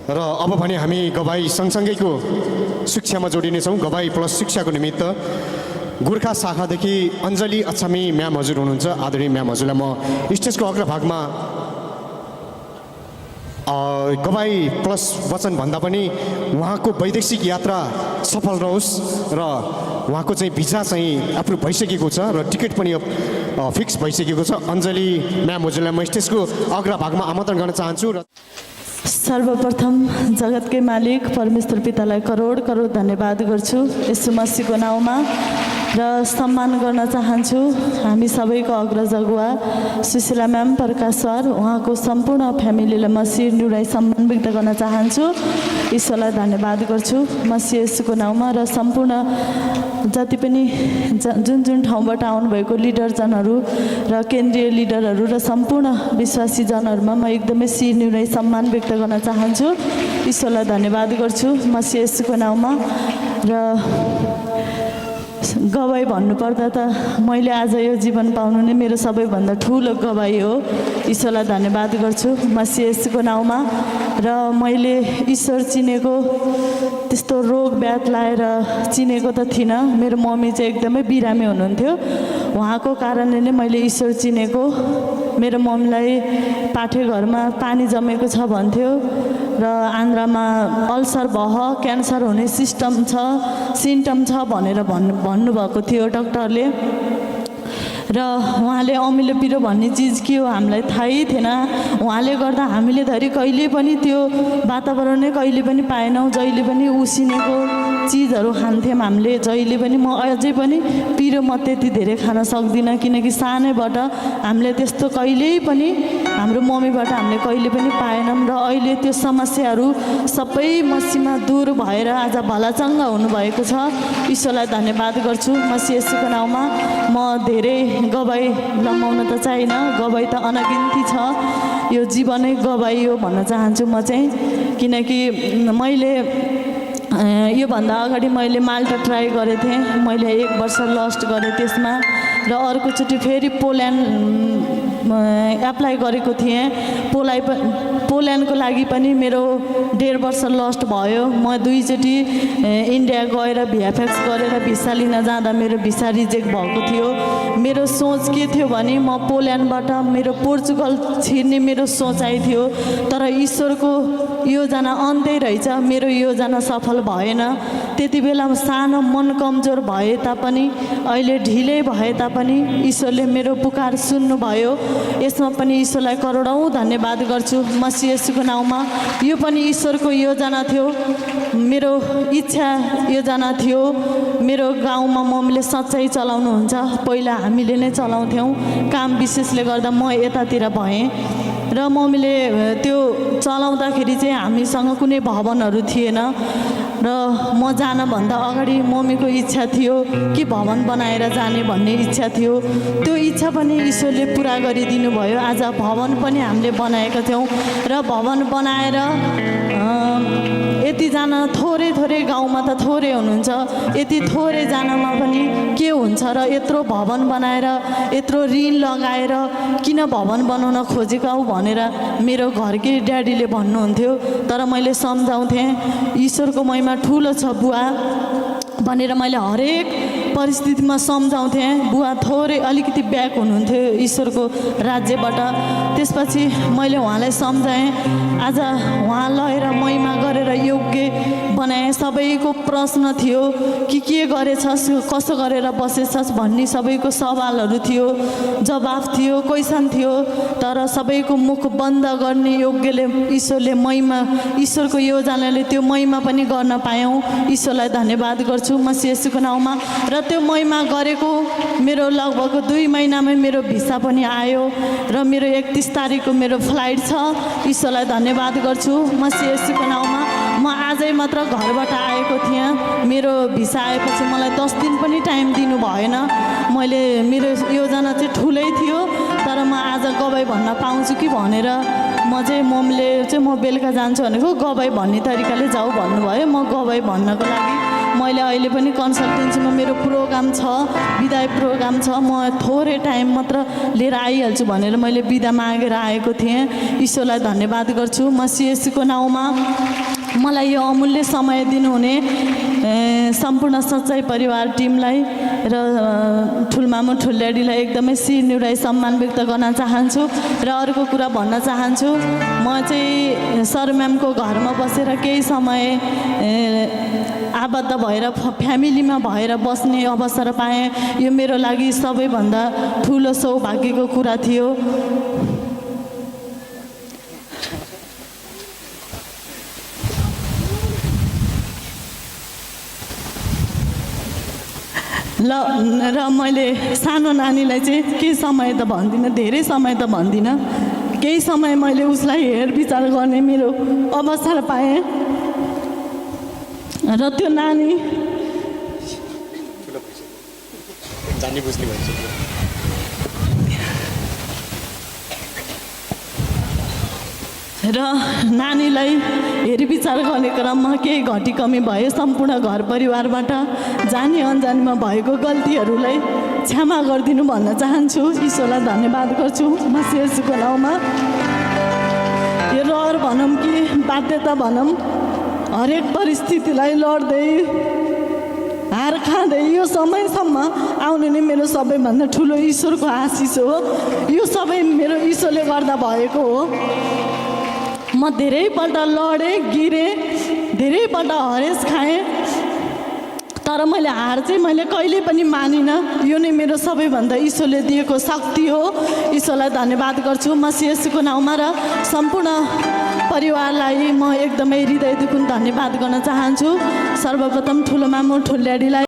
र अब भने हामी गवाई सँगसँगैको शिक्षामा जोडिनेछौँ। गवाई प्लस शिक्षाको निमित्त गोर्खा शाखादेखि अञ्जली अछामी म्याम हजुर हुनुहुन्छ। आदरणीय म्याम हजुरलाई म स्टेजको अग्रभागमा गवाई प्लस वचन भन्दा पनि उहाँको वैदेशिक यात्रा सफल रहोस् र उहाँको चाहिँ भिजा चाहिँ एप्रुभ भइसकेको छ र टिकट पनि फिक्स भइसकेको छ। अञ्जली म्याम हजुरलाई म स्टेजको अग्रभागमा आमन्त्रण गर्न चाहन्छु। र सर्वप्रथम जगतकै मालिक परमेश्वर पितालाई करोड करोड धन्यवाद गर्छु यसु मसीहको नाउँमा र सम्मान गर्न चाहन्छु हामी सबैको अग्रज अगुवा सुशीला म्याम, प्रकाश सर, उहाँको सम्पूर्ण फ्यामिलीलाई म शिर नुराई सम्मान व्यक्त गर्न चाहन्छु। ईश्वरलाई धन्यवाद गर्छु मसीह येशूको नाउँमा र सम्पूर्ण जति पनि जुन जुन ठाउँबाट आउनुभएको लिडरजनहरू र केन्द्रीय लिडरहरू र सम्पूर्ण विश्वासी जनहरूमा म एकदमै शिर नुराई सम्मान व्यक्त गर्न चाहन्छु। ईश्वरलाई धन्यवाद गर्छु मसीह येशूको नाउँमा। र गवाई भन्नुपर्दा त मैले आज यो जीवन पाउनु नै मेरो सबैभन्दा ठुलो गवाई हो। ईश्वरलाई धन्यवाद गर्छु मसीह येशूको नाउँमा। र मैले ईश्वर चिनेको त्यस्तो रोग व्याध लाएर चिनेको त थिइनँ। मेरो मम्मी चाहिँ एकदमै बिरामी हुनुहुन्थ्यो, उहाँको कारणले नै मैले ईश्वर चिनेको। मेरो मम्मीलाई पाठेघरमा पानी जमेको छ भन्थ्यो र आन्द्रामा अल्सर भह क्यान्सर हुने सिम्टम छ भनेर भन्नुभएको थियो डक्टरले। र उहाँले अमिलो पिरो भन्ने चिज के हो हामीलाई थाहै थिएन। उहाँले गर्दा हामीले धरि कहिले पनि त्यो वातावरणै कहिले पनि पाएनौँ। जहिले पनि उसिनेको चिजहरू खान्थ्यौँ हामीले जहिले पनि। म अझै पनि पिरो म त्यति धेरै खान सक्दिनँ किनकि सानैबाट हामीले त्यस्तो कहिल्यै पनि हाम्रो मम्मीबाट हामीले कहिले पनि पाएनौँ। र अहिले त्यो समस्याहरू सबै मसीमा दूर भएर आज भलाचङ्ग हुनुभएको छ। ईश्वरलाई धन्यवाद गर्छु मसीह येशूको नाउँमा। म धेरै गवाई लम्बाउन त चाहिन, गवाई त अनगिन्ती छ, यो जीवनै गवाई हो भन्न चाहन्छु म चाहिँ। किनकि मैले योभन्दा अगाडि मैले माल्टा ट्राई गरेको थिएँ, मैले 1 वर्ष लस्ट गरेँ त्यसमा। र अर्कोचोटि फेरि पोल्यान्ड एप्लाई गरेको थिएँ। पोल्यान्डको लागि पनि मेरो 1.5 वर्ष लस्ट भयो। म 2 चोटि इन्डिया गएर भिएफएक्स गरेर भिसा लिन जाँदा मेरो भिसा रिजेक्ट भएको थियो। मेरो सोच के थियो भने म पोल्यान्डबाट मेरो पोर्चुगल छिर्ने मेरो सोचाइ थियो। तर ईश्वरको योजना अन्त्य रहेछ, मेरो योजना सफल भएन। त्यति बेला सानो मन कमजोर भए तापनि अहिले ढिलै भए तापनि ईश्वरले मेरो पुकार सुन्नुभयो। यसमा पनि ईश्वरलाई करोडौँ धन्यवाद गर्छु मसीह येशूको नाउँमा। यो पनि ईश्वरको योजना थियो, मेरो इच्छा योजना थियो। मेरो गाउँमा मम्मीले सच्चाइ चलाउनुहुन्छ, पहिला हामीले नै चलाउँथ्यौँ। काम विशेषले गर्दा म यतातिर भएँ र मम्मीले त्यो चलाउँदाखेरि चाहिँ हामीसँग कुनै भवनहरू थिएन। र म जानभन्दा अगाडि मम्मीको इच्छा थियो कि भवन बनाएर जाने भन्ने इच्छा थियो। त्यो इच्छा पनि ईश्वरले पुरा गरिदिनु भयो। आज भवन पनि हामीले बनाएका थियौँ र भवन बनाएर यतिजना थोरै गाउँमा त थोरै हुनुहुन्छ, यति थोरै जनामा पनि के हुन्छ र यत्रो भवन बनाएर यत्रो ऋण लगाएर किन भवन बनाउन खोजेका हौ भनेर मेरो घरकै ड्याडीले भन्नुहुन्थ्यो। तर मैले सम्झाउँथेँ ईश्वरको महिमा ठुलो छ बुवा भनेर मैले हरेक परिस्थितिमा सम्झाउँथेँ। बुवा थोरै अलिकति ब्याक हुनुहुन्थ्यो ईश्वरको राज्यबाट। त्यसपछि मैले उहाँलाई सम्झाएँ। आज उहाँ लगेर महिमा गरेर योग्य बनाएँ। सबैको प्रश्न थियो कि के गरेछस्, कसो गरेर बसेछस् भन्ने सबैको सवालहरू थियो, जवाफ थियो, क्वेसन थियो। तर सबैको मुख बन्द गर्ने योग्यले ईश्वरले महिमा, ईश्वरको योजनाले त्यो महिमा पनि गर्न पायौँ। ईश्वरलाई धन्यवाद गर्छु मसीह येशूको नाउँमा। र त्यो महिमा गरेको मेरो लगभग 2 महिनामै मेरो भिसा पनि आयो र मेरो 31 तारिकको मेरो फ्लाइट छ। ईश्वरलाई धन्यवाद गर्छु मसीह येशूको नाउँमा। म आजै मात्र घरबाट आएको थिएँ। मेरो भिसा आएपछि मलाई 10 दिन पनि टाइम दिनु भएन। मेरो योजना चाहिँ ठुलै थियो, तर म आज गवाई भन्न पाउँछु कि भनेर म चाहिँ मम्मीले चाहिँ म बेलुका जान्छु भनेको, गवाई भन्ने तरिकाले जाऊ भन्नुभयो। म गवाई भन्नको लागि म मैले अहिले पनि कन्सल्टेन्सीमा मेरो प्रोग्राम छ, बिदाई प्रोग्राम छ, म थोरै टाइम मात्र लिएर आइहाल्छु भनेर मैले बिदा मागेर आएको थिएँ। ईश्वरलाई धन्यवाद गर्छु। म सिएससीको नाउँमा मलाई यो अमूल्य समय दिनुहुने सम्पूर्ण सच्चाइ परिवार टिमलाई र ठुलमामु ठुल्याडीलाई एकदमै शिर निहुराई सम्मान व्यक्त गर्न चाहन्छु। र अर्को कुरा भन्न चाहन्छु, म चाहिँ सर म्यामको घरमा बसेर केही समय आबद्ध भएर फ्यामिलीमा भएर बस्ने अवसर पाएँ। यो मेरो लागि सबैभन्दा ठुलो सौभाग्यको कुरा थियो। र मैले सानो नानीलाई चाहिँ केही समय त भन्दिनँ, धेरै समय त भन्दिनँ, केही समय मैले उसलाई हेरविचार गर्ने मेरो अवसर पाएँ। र त्यो नानी र नानीलाई हेरविचार गर्ने क्रममा केही घटी कमी भए सम्पूर्ण घर परिवारबाट जानी अनजानीमा भएको गल्तीहरूलाई क्षमा गरिदिनु भन्न चाहन्छु। ईश्वरलाई धन्यवाद गर्छु म सिएससीको नाउँमा। यो रहर भनौँ कि बाध्यता भनौँ, हरेक परिस्थितिलाई लड्दै हार खाँदै यो समयसम्म आउनु नै मेरो सबैभन्दा ठुलो ईश्वरको आशिष हो। यो सबै मेरो ईश्वरले गर्दा भएको हो। म धेरैपल्ट लडेँ, गिरेँ, धेरैपल्ट हरेस खाएँ, तर मैले हार चाहिँ मैले कहिले पनि मानिनँ। यो नै मेरो सबैभन्दा ईश्वरले दिएको शक्ति हो। ईश्वरलाई धन्यवाद गर्छु म सिएससीको नाउँमा र सम्पूर्ण परिवारलाई म एकदमै हृदयदेखि धन्यवाद गर्न चाहन्छु। सर्वप्रथम ठुलो मामु ठुल्याडीलाई